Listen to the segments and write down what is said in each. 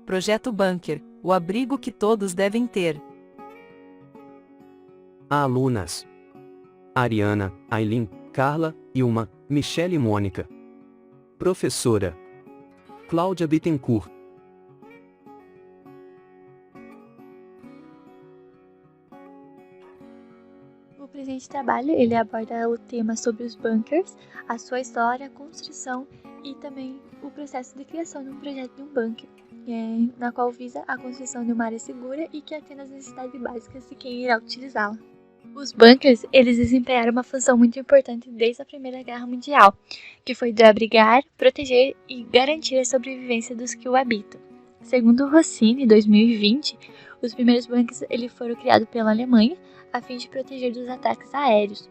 Projeto Bunker, o abrigo que todos devem ter. Alunas: Ariana, Aileen, Carla, Ilma, Michele e Mônica. Professora: Cláudia Bittencourt. O presente trabalho ele aborda o tema sobre os bunkers, a sua história, a construção e também o processo de criação de um projeto de um bunker, na qual visa a construção de uma área segura e que atenda às necessidades básicas de quem irá utilizá-la. Os bunkers eles desempenharam uma função muito importante desde a Primeira Guerra Mundial, que foi de abrigar, proteger e garantir a sobrevivência dos que o habitam. Segundo Rossini, em 2020, os primeiros bunkers foram criados pela Alemanha a fim de proteger dos ataques aéreos.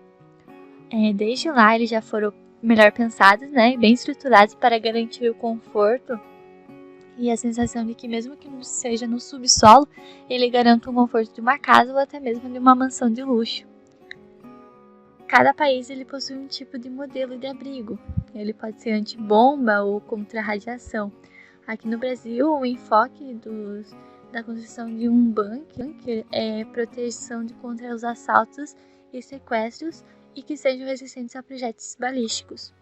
Desde lá, eles já foram melhor pensados, e bem estruturados para garantir o conforto e a sensação de que, mesmo que seja no subsolo, ele garanta o conforto de uma casa ou até mesmo de uma mansão de luxo. Cada país ele possui um tipo de modelo de abrigo. Ele pode ser antibomba ou contra radiação. Aqui no Brasil, o enfoque da construção de um bunker é proteção contra os assaltos e sequestros e que sejam resistentes a projetos balísticos.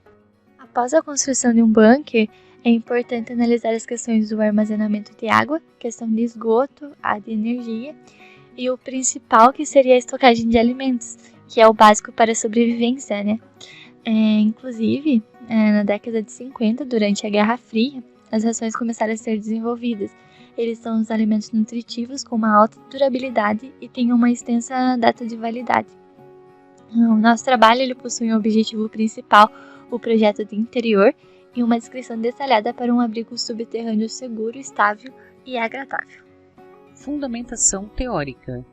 Após a construção de um bunker, é importante analisar as questões do armazenamento de água, questão de esgoto, a de energia e o principal que seria a estocagem de alimentos, que é o básico para a sobrevivência, Inclusive, na década de 50, durante a Guerra Fria, as rações começaram a ser desenvolvidas. Eles são os alimentos nutritivos com uma alta durabilidade e têm uma extensa data de validade. O nosso trabalho ele possui um objetivo principal, o projeto de interior, e uma descrição detalhada para um abrigo subterrâneo seguro, estável e agradável. Fundamentação teórica.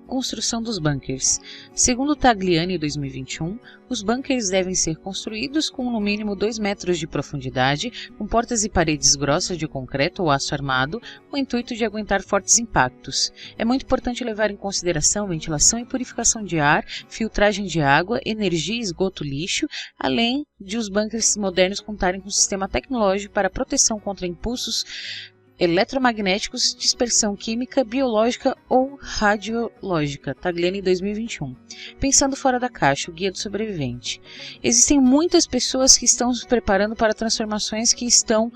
Construção dos bunkers. Segundo Tagliani, 2021, os bunkers devem ser construídos com no mínimo 2 metros de profundidade, com portas e paredes grossas de concreto ou aço armado, com o intuito de aguentar fortes impactos. É muito importante levar em consideração ventilação e purificação de ar, filtragem de água, energia, esgoto, lixo, além de os bunkers modernos contarem com um sistema tecnológico para proteção contra impulsos eletromagnéticos, dispersão química, biológica ou radiológica. Tagliani 2021. Pensando fora da caixa, o guia do sobrevivente. Existem muitas pessoas que estão se preparando para transformações que estão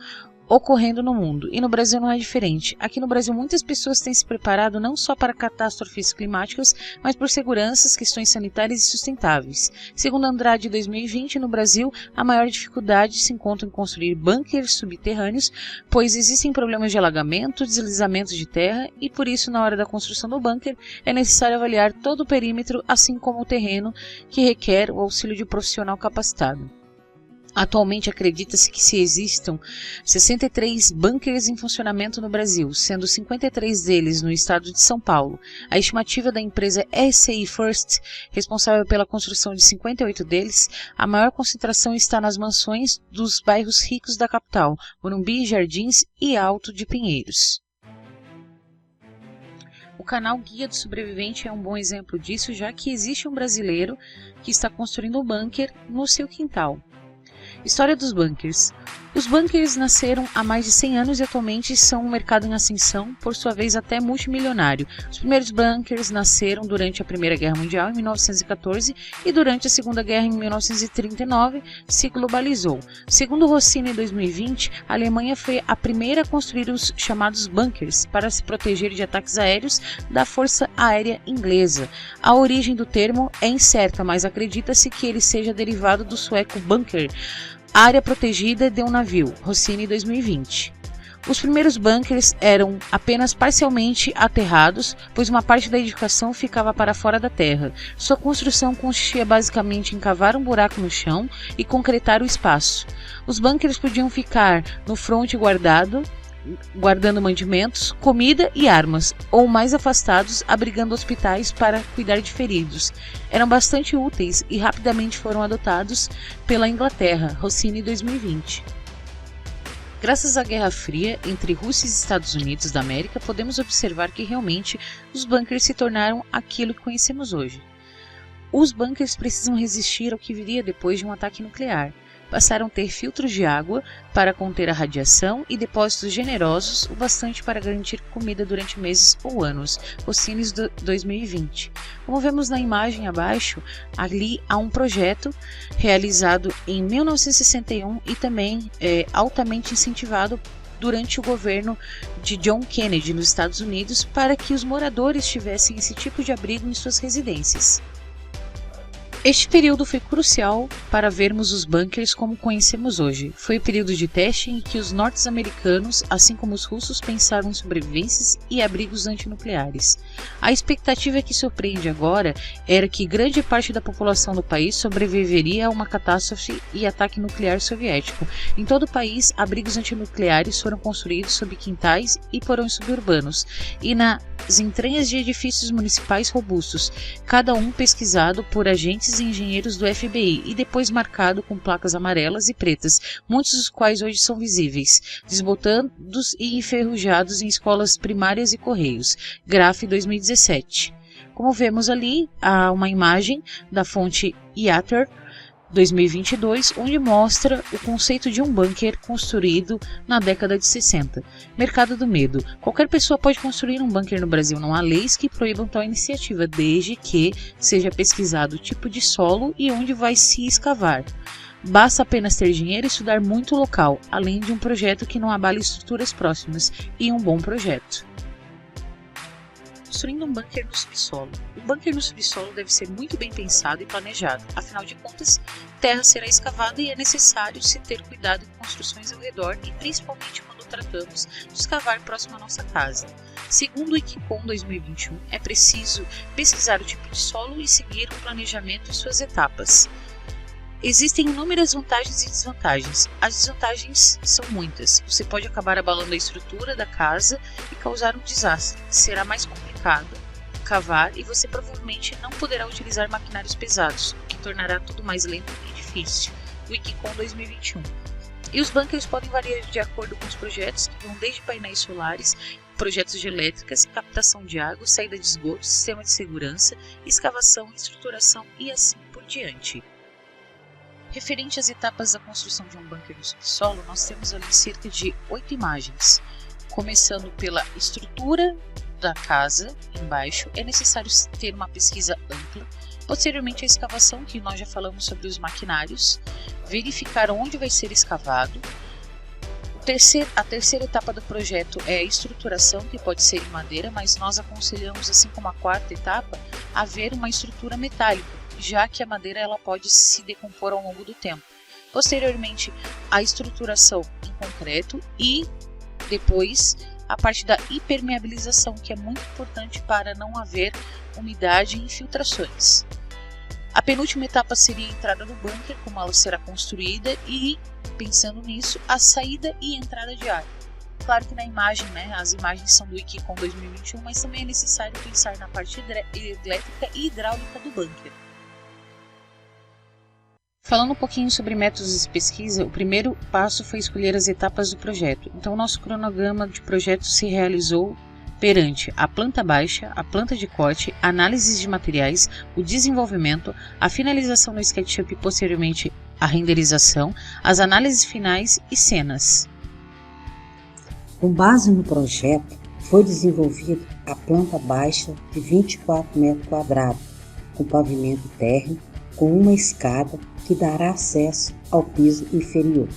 ocorrendo no mundo, e no Brasil não é diferente. Aqui no Brasil muitas pessoas têm se preparado não só para catástrofes climáticas, mas por seguranças, questões sanitárias e sustentáveis. Segundo Andrade 2020, no Brasil, a maior dificuldade se encontra em construir bunkers subterrâneos, pois existem problemas de alagamento, deslizamento de terra, e por isso na hora da construção do bunker é necessário avaliar todo o perímetro, assim como o terreno, que requer o auxílio de um profissional capacitado. Atualmente acredita-se que existam 63 bunkers em funcionamento no Brasil, sendo 53 deles no estado de São Paulo. A estimativa da empresa SCI First, responsável pela construção de 58 deles, a maior concentração está nas mansões dos bairros ricos da capital, Morumbi, Jardins e Alto de Pinheiros. O canal Guia do Sobrevivente é um bom exemplo disso, já que existe um brasileiro que está construindo um bunker no seu quintal. História dos bunkers. Os bunkers nasceram há mais de 100 anos e atualmente são um mercado em ascensão, por sua vez até multimilionário. Os primeiros bunkers nasceram durante a Primeira Guerra Mundial, em 1914, e durante a Segunda Guerra, em 1939, se globalizou. Segundo Rossini, em 2020, a Alemanha foi a primeira a construir os chamados bunkers para se proteger de ataques aéreos da Força Aérea Inglesa. A origem do termo é incerta, mas acredita-se que ele seja derivado do sueco bunker, área protegida de um navio, Rossini 2020. Os primeiros bunkers eram apenas parcialmente aterrados, pois uma parte da edificação ficava para fora da terra. Sua construção consistia basicamente em cavar um buraco no chão e concretar o espaço. Os bunkers podiam ficar no fronte guardando mantimentos, comida e armas, ou mais afastados, abrigando hospitais para cuidar de feridos. Eram bastante úteis e rapidamente foram adotados pela Inglaterra, Rossini 2020. Graças à Guerra Fria entre Rússia e Estados Unidos da América, podemos observar que realmente os bunkers se tornaram aquilo que conhecemos hoje. Os bunkers precisam resistir ao que viria depois de um ataque nuclear. passaram a ter filtros de água para conter a radiação e depósitos generosos o bastante para garantir comida durante meses ou anos, os Cines 2020. Como vemos na imagem abaixo, ali há um projeto realizado em 1961 e também altamente incentivado durante o governo de John Kennedy nos Estados Unidos para que os moradores tivessem esse tipo de abrigo em suas residências. Este período foi crucial para vermos os bunkers como conhecemos hoje. Foi o período de teste em que os norte-americanos, assim como os russos, pensaram em sobrevivências e abrigos antinucleares. A expectativa que surpreende agora era que grande parte da população do país sobreviveria a uma catástrofe e ataque nuclear soviético. Em todo o país, abrigos antinucleares foram construídos sob quintais e porões suburbanos e nas entranhas de edifícios municipais robustos, cada um pesquisado por agentes e engenheiros do FBI e depois marcado com placas amarelas e pretas, muitos dos quais hoje são visíveis, desbotados e enferrujados em escolas primárias e correios. Graf 2017. Como vemos ali, há uma imagem da fonte IATER 2022, onde mostra o conceito de um bunker construído na década de 60. Mercado do medo. Qualquer pessoa pode construir um bunker no Brasil. Não há leis que proíbam tal iniciativa, desde que seja pesquisado o tipo de solo e onde vai se escavar. Basta apenas ter dinheiro e estudar muito o local, além de um projeto que não abale estruturas próximas e um bom projeto. Construindo um bunker no subsolo. Um bunker no subsolo deve ser muito bem pensado e planejado. Afinal de contas, terra será escavada e é necessário se ter cuidado com construções ao redor e principalmente quando tratamos de escavar próximo à nossa casa. Segundo o Wikicom 2021, é preciso pesquisar o tipo de solo e seguir um planejamento em suas etapas. Existem inúmeras vantagens e desvantagens. As desvantagens são muitas. Você pode acabar abalando a estrutura da casa e causar um desastre. Será mais complicado cavar e você provavelmente não poderá utilizar maquinários pesados, o que tornará tudo mais lento e difícil. Wikicom 2021. E os bunkers podem variar de acordo com os projetos, que vão desde painéis solares, projetos de elétricas, captação de água, saída de esgoto, sistema de segurança, escavação, estruturação e assim por diante. Referente às etapas da construção de um bunker no subsolo, nós temos ali cerca de 8 imagens. Começando pela estrutura da casa, embaixo, é necessário ter uma pesquisa ampla. Posteriormente, a escavação, que nós já falamos sobre os maquinários. Verificar onde vai ser escavado. A terceira etapa do projeto é a estruturação, que pode ser em madeira, mas nós aconselhamos, assim como a quarta etapa, haver uma estrutura metálica, já que a madeira ela pode se decompor ao longo do tempo. Posteriormente, a estruturação em concreto e depois a parte da impermeabilização, que é muito importante para não haver umidade e infiltrações. A penúltima etapa seria a entrada do bunker, como ela será construída e, pensando nisso, a saída e entrada de ar. Claro que na imagem, as imagens são do Wikicom 2021, mas também é necessário pensar na parte elétrica e hidráulica do bunker. Falando um pouquinho sobre métodos de pesquisa, o primeiro passo foi escolher as etapas do projeto. Então, o nosso cronograma de projeto se realizou perante a planta baixa, a planta de corte, análises de materiais, o desenvolvimento, a finalização no SketchUp e posteriormente a renderização, as análises finais e cenas. Com base no projeto, foi desenvolvida a planta baixa de 24 metros quadrados, com pavimento térreo, com uma escada que dará acesso ao piso inferior.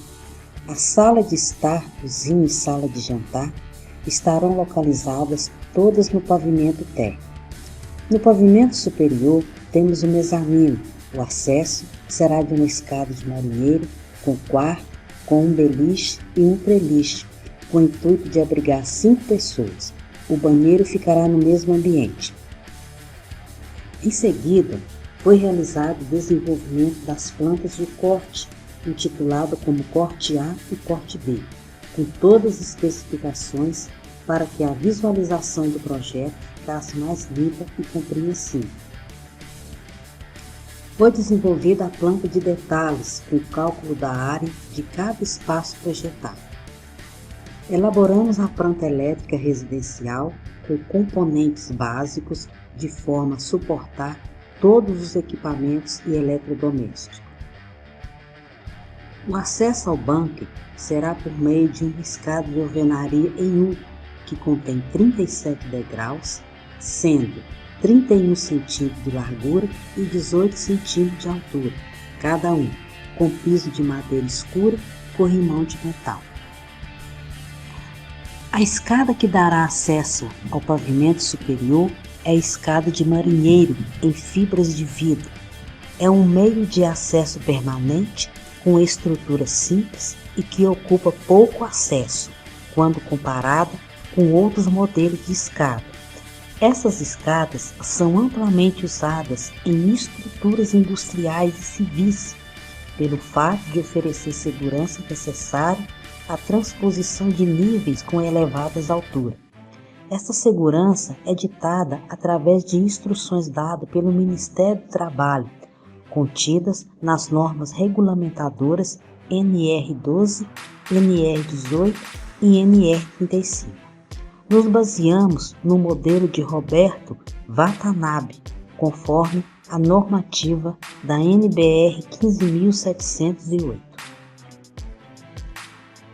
A sala de estar, cozinha e sala de jantar estarão localizadas todas no pavimento térreo. No pavimento superior temos o mezanino. O acesso será de uma escada de marinheiro com quarto, com um beliche e um preliche, com o intuito de abrigar 5 pessoas. O banheiro ficará no mesmo ambiente. Em seguida, foi realizado o desenvolvimento das plantas de corte, intitulado como corte A e corte B, com todas as especificações para que a visualização do projeto ficasse mais limpa e compreensível. Foi desenvolvida a planta de detalhes, com o cálculo da área de cada espaço projetado. Elaboramos a planta elétrica residencial com componentes básicos de forma a suportar todos os equipamentos e eletrodomésticos. O acesso ao bunker será por meio de uma escada de alvenaria em U, que contém 37 degraus, sendo 31 centímetros de largura e 18 centímetros de altura, cada um, com piso de madeira escura e corrimão de metal. A escada que dará acesso ao pavimento superior é a escada de marinheiro em fibras de vidro. É um meio de acesso permanente com estrutura simples e que ocupa pouco acesso, quando comparada com outros modelos de escada. Essas escadas são amplamente usadas em estruturas industriais e civis, pelo fato de oferecer segurança necessária à transposição de níveis com elevadas alturas. Essa segurança é ditada através de instruções dadas pelo Ministério do Trabalho, contidas nas normas regulamentadoras NR12, NR18 e NR35. Nos baseamos no modelo de Roberto Watanabe, conforme a normativa da NBR 15.708.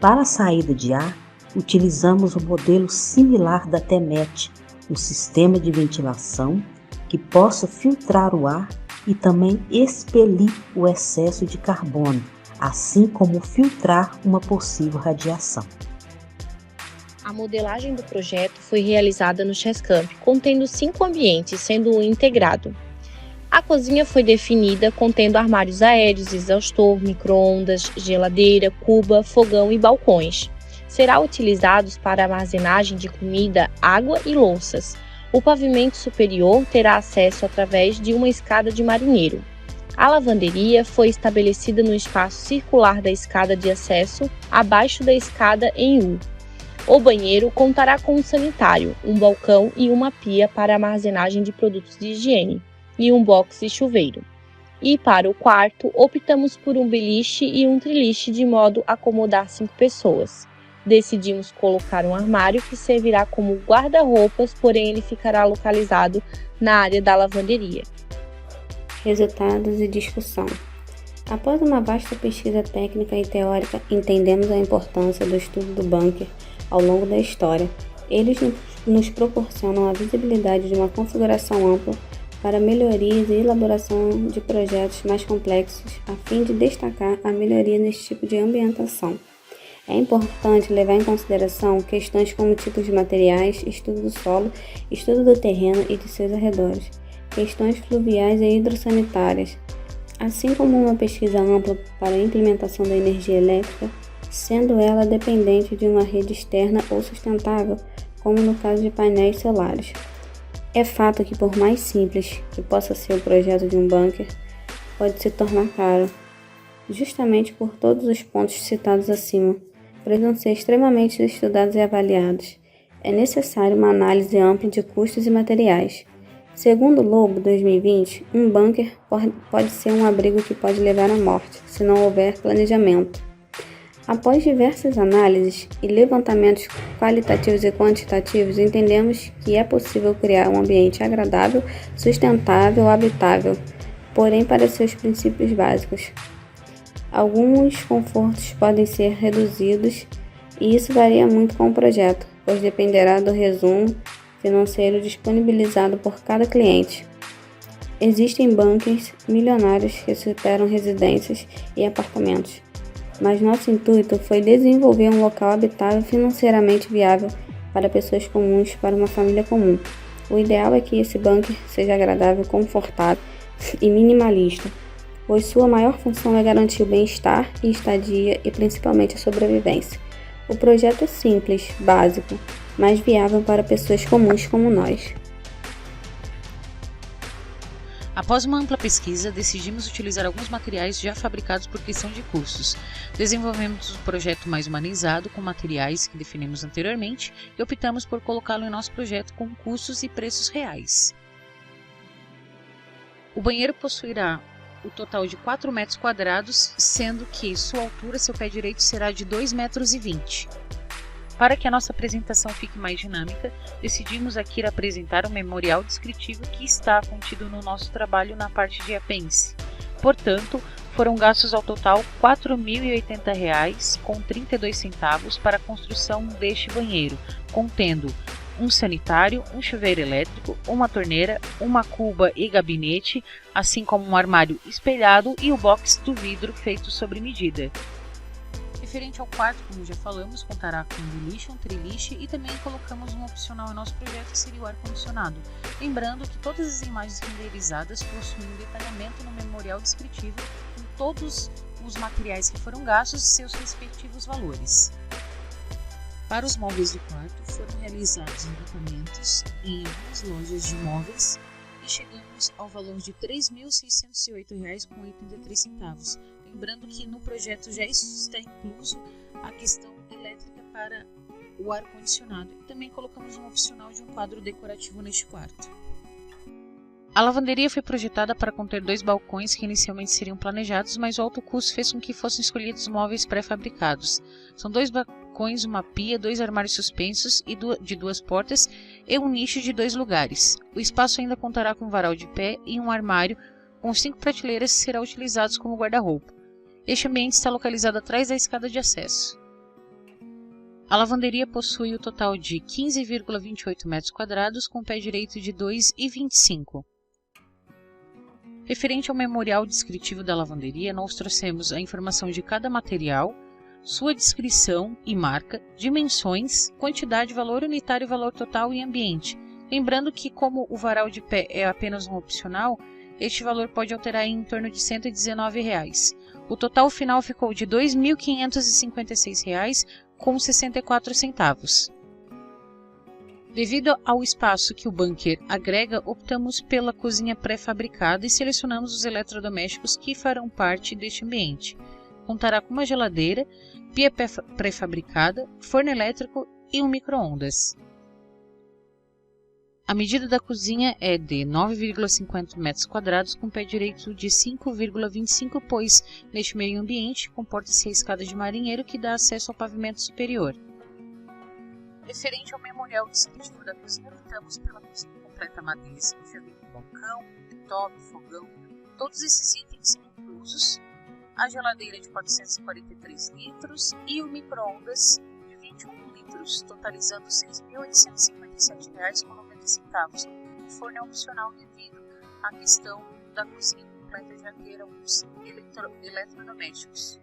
Para a saída de ar, utilizamos o modelo similar da TEMET, um sistema de ventilação que possa filtrar o ar e também expelir o excesso de carbono, assim como filtrar uma possível radiação. A modelagem do projeto foi realizada no Chescamp, contendo 5 ambientes, sendo um integrado. A cozinha foi definida contendo armários aéreos, exaustor, micro-ondas, geladeira, cuba, fogão e balcões. Será utilizados para armazenagem de comida, água e louças. O pavimento superior terá acesso através de uma escada de marinheiro. A lavanderia foi estabelecida no espaço circular da escada de acesso, abaixo da escada em U. O banheiro contará com um sanitário, um balcão e uma pia para armazenagem de produtos de higiene, e um box e chuveiro. E para o quarto, optamos por um beliche e um triliche de modo a acomodar 5 pessoas. Decidimos colocar um armário que servirá como guarda-roupas, porém ele ficará localizado na área da lavanderia. Resultados e discussão. Após uma vasta pesquisa técnica e teórica, entendemos a importância do estudo do bunker ao longo da história. Eles nos proporcionam a visibilidade de uma configuração ampla para melhorias e elaboração de projetos mais complexos, a fim de destacar a melhoria nesse tipo de ambientação. É importante levar em consideração questões como tipos de materiais, estudo do solo, estudo do terreno e de seus arredores, questões fluviais e hidrossanitárias, assim como uma pesquisa ampla para a implementação da energia elétrica, sendo ela dependente de uma rede externa ou sustentável, como no caso de painéis solares. É fato que, por mais simples que possa ser o projeto de um bunker, pode se tornar caro, justamente por todos os pontos citados acima, precisam ser extremamente estudados e avaliados. É necessário uma análise ampla de custos e materiais. Segundo o Lobo 2020, um bunker pode ser um abrigo que pode levar à morte, se não houver planejamento. Após diversas análises e levantamentos qualitativos e quantitativos, entendemos que é possível criar um ambiente agradável, sustentável, habitável, porém para seus princípios básicos. Alguns confortos podem ser reduzidos e isso varia muito com o projeto, pois dependerá do resumo financeiro disponibilizado por cada cliente. Existem bunkers milionários que superam residências e apartamentos, mas nosso intuito foi desenvolver um local habitável financeiramente viável para pessoas comuns, para uma família comum. O ideal é que esse bunker seja agradável, confortável e minimalista, pois sua maior função é garantir o bem-estar e estadia e principalmente a sobrevivência. O projeto é simples, básico, mas viável para pessoas comuns como nós. Após uma ampla pesquisa, decidimos utilizar alguns materiais já fabricados por questão de custos. Desenvolvemos um projeto mais humanizado com materiais que definimos anteriormente e optamos por colocá-lo em nosso projeto com custos e preços reais. O banheiro possuirá o total de 4 metros quadrados, sendo que sua altura, seu pé direito, será de 2,20 metros. Para que a nossa apresentação fique mais dinâmica, decidimos aqui apresentar um memorial descritivo que está contido no nosso trabalho na parte de apêndice. Portanto, foram gastos ao total R$ 4.080,32 para a construção deste banheiro, contendo um sanitário, um chuveiro elétrico, uma torneira, uma cuba e gabinete, assim como um armário espelhado e o box do vidro feito sobre medida. Referente ao quarto, como já falamos, contará com um beliche, um triliche e também colocamos um opcional em nosso projeto que seria o ar-condicionado. Lembrando que todas as imagens renderizadas possuem um detalhamento no memorial descritivo com todos os materiais que foram gastos e seus respectivos valores. Para os móveis do quarto, foram realizados engatamentos em algumas lojas de móveis e chegamos ao valor de R$ 3.608,83. Lembrando que no projeto já está incluso a questão elétrica para o ar-condicionado e também colocamos um opcional de um quadro decorativo neste quarto. A lavanderia foi projetada para conter 2 balcões que inicialmente seriam planejados, mas o alto custo fez com que fossem escolhidos móveis pré-fabricados. São 2 balcões, uma pia, 2 armários suspensos e de 2 portas e um nicho de 2 lugares. O espaço ainda contará com um varal de pé e um armário com 5 prateleiras que serão utilizados como guarda-roupa. Este ambiente está localizado atrás da escada de acesso. A lavanderia possui o total de 15,28 metros quadrados, com pé direito de 2,25. Referente ao memorial descritivo da lavanderia, nós trouxemos a informação de cada material, sua descrição e marca, dimensões, quantidade, valor unitário, valor total e ambiente. Lembrando que, como o varal de pé é apenas um opcional, este valor pode alterar em torno de R$ 119. O total final ficou de R$ 2.556,64. Devido ao espaço que o bunker agrega, optamos pela cozinha pré-fabricada e selecionamos os eletrodomésticos que farão parte deste ambiente. Contará com uma geladeira, pia pré-fabricada, forno elétrico e um micro-ondas. A medida da cozinha é de 9,50 metros quadrados com pé direito de 5,25, pois neste meio ambiente comporta-se a escada de marinheiro que dá acesso ao pavimento superior. Referente ao memorial descritivo da cozinha, optamos pela cozinha completa madeira, incluindo balcão, top, fogão, todos esses itens são inclusos, a geladeira de 443 litros e o micro-ondas de 21 litros, totalizando R$ 6.857,90. O forno é opcional devido à questão da cozinha completa já ter alguns eletrodomésticos.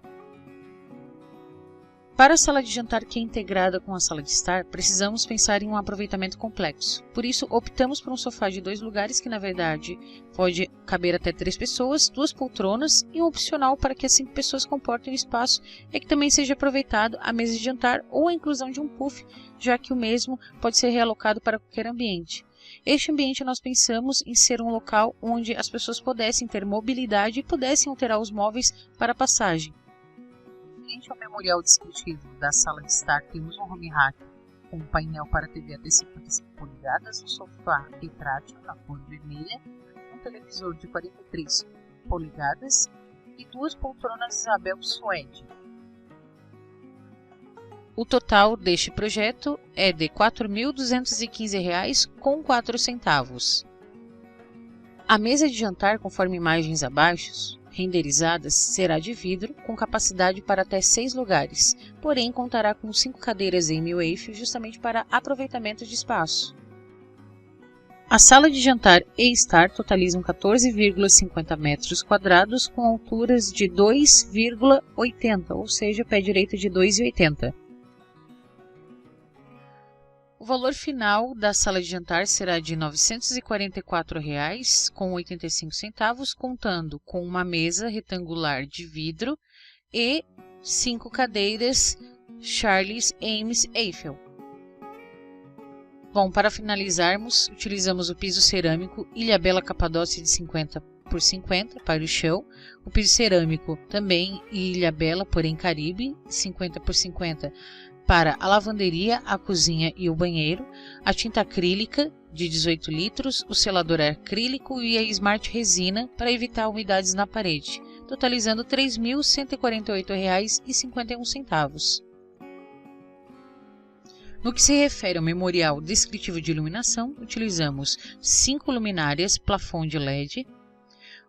Para a sala de jantar que é integrada com a sala de estar, precisamos pensar em um aproveitamento complexo. Por isso, optamos por um sofá de 2 lugares que, na verdade, pode caber até 3 pessoas, 2 poltronas e um opcional para que as 5 pessoas comportem o espaço e que também seja aproveitado a mesa de jantar ou a inclusão de um puff, já que o mesmo pode ser realocado para qualquer ambiente. Este ambiente nós pensamos em ser um local onde as pessoas pudessem ter mobilidade e pudessem alterar os móveis para passagem. Frente ao memorial descritivo da sala de estar, temos um home rack com um painel para TV até 55 polegadas, um sofá retrátil na cor vermelha, um televisor de 43 polegadas e 2 poltronas Isabel Suede. O total deste projeto é de R$ 4.215,04. A mesa de jantar, conforme imagens abaixo, renderizadas, será de vidro, com capacidade para até 6 lugares, porém contará com 5 cadeiras em Eiffel justamente para aproveitamento de espaço. A sala de jantar e estar totalizam 14,50 metros quadrados com alturas de 2,80, ou seja, pé direito de 2,80. O valor final da sala de jantar será de R$ 944,85, contando com uma mesa retangular de vidro e 5 cadeiras Charles Ames Eiffel. Bom, para finalizarmos, utilizamos o piso cerâmico Ilhabela Capadócia de 50 por 50 para o chão, o piso cerâmico também Ilhabela, porém Caribe, 50 por 50 para a lavanderia, a cozinha e o banheiro, a tinta acrílica de 18 litros, o selador acrílico e a Smart resina para evitar umidades na parede, totalizando R$ 3.148,51. No que se refere ao memorial descritivo de iluminação, utilizamos 5 luminárias plafond de LED,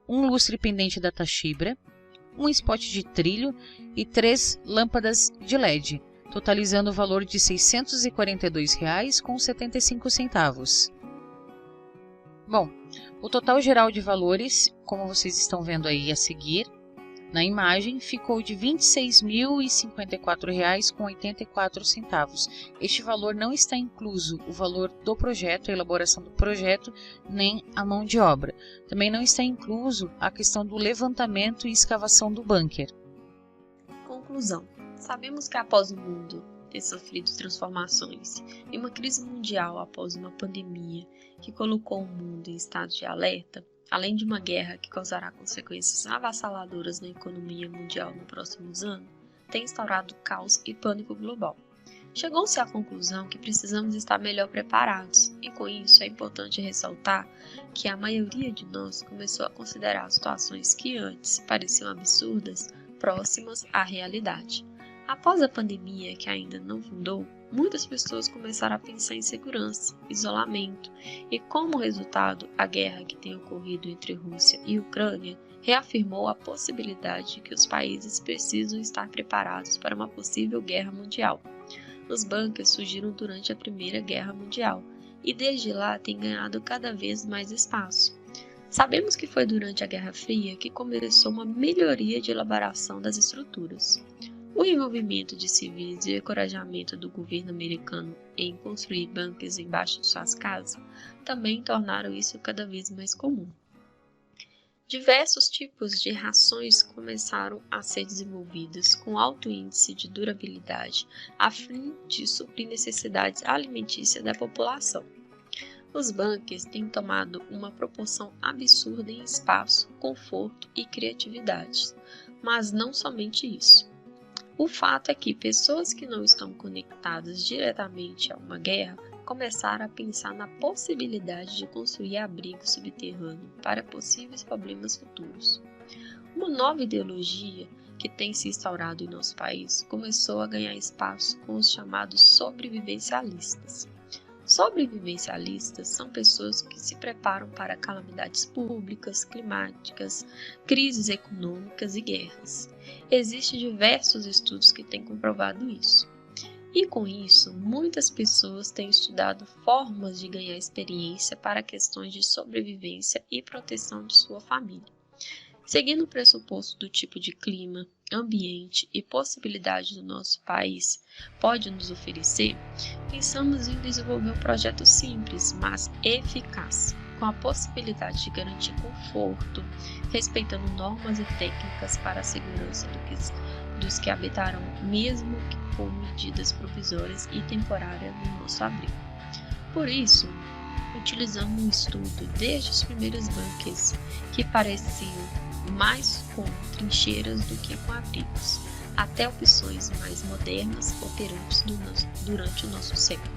um lustre pendente da Toshiba, um spot de trilho e 3 lâmpadas de LED, totalizando o valor de R$ 642,75. Bom, o total geral de valores, como vocês estão vendo aí a seguir, na imagem, ficou de R$ 26.054,84. Este valor não está incluso o valor do projeto, a elaboração do projeto, nem a mão de obra. Também não está incluso a questão do levantamento e escavação do bunker. Conclusão. Sabemos que após o mundo ter sofrido transformações e uma crise mundial após uma pandemia que colocou o mundo em estado de alerta, além de uma guerra que causará consequências avassaladoras na economia mundial nos próximos anos, tem instaurado caos e pânico global. Chegou-se à conclusão que precisamos estar melhor preparados, e com isso é importante ressaltar que a maioria de nós começou a considerar situações que antes pareciam absurdas próximas à realidade. Após a pandemia, que ainda não findou, muitas pessoas começaram a pensar em segurança, isolamento e, como resultado, a guerra que tem ocorrido entre Rússia e Ucrânia reafirmou a possibilidade de que os países precisam estar preparados para uma possível guerra mundial. Os bunkers surgiram durante a Primeira Guerra Mundial e desde lá têm ganhado cada vez mais espaço. Sabemos que foi durante a Guerra Fria que começou uma melhoria de elaboração das estruturas. O envolvimento de civis e o encorajamento do governo americano em construir bunkers embaixo de suas casas também tornaram isso cada vez mais comum. Diversos tipos de rações começaram a ser desenvolvidas com alto índice de durabilidade a fim de suprir necessidades alimentícias da população. Os bunkers têm tomado uma proporção absurda em espaço, conforto e criatividade, mas não somente isso. O fato é que pessoas que não estão conectadas diretamente a uma guerra começaram a pensar na possibilidade de construir abrigo subterrâneo para possíveis problemas futuros. Uma nova ideologia que tem se instaurado em nosso país começou a ganhar espaço com os chamados sobrevivencialistas. Sobrevivencialistas são pessoas que se preparam para calamidades públicas, climáticas, crises econômicas e guerras. Existem diversos estudos que têm comprovado isso. E com isso, muitas pessoas têm estudado formas de ganhar experiência para questões de sobrevivência e proteção de sua família. Seguindo o pressuposto do tipo de clima, ambiente e possibilidade do nosso país pode nos oferecer, pensamos em desenvolver um projeto simples, mas eficaz, com a possibilidade de garantir conforto, respeitando normas e técnicas para a segurança dos que habitarão, mesmo que com medidas provisórias e temporárias no nosso abrigo. Por isso, utilizamos um estudo desde os primeiros bunkers, que pareciam mais com trincheiras do que com abrigos, até opções mais modernas operantes durante o nosso século.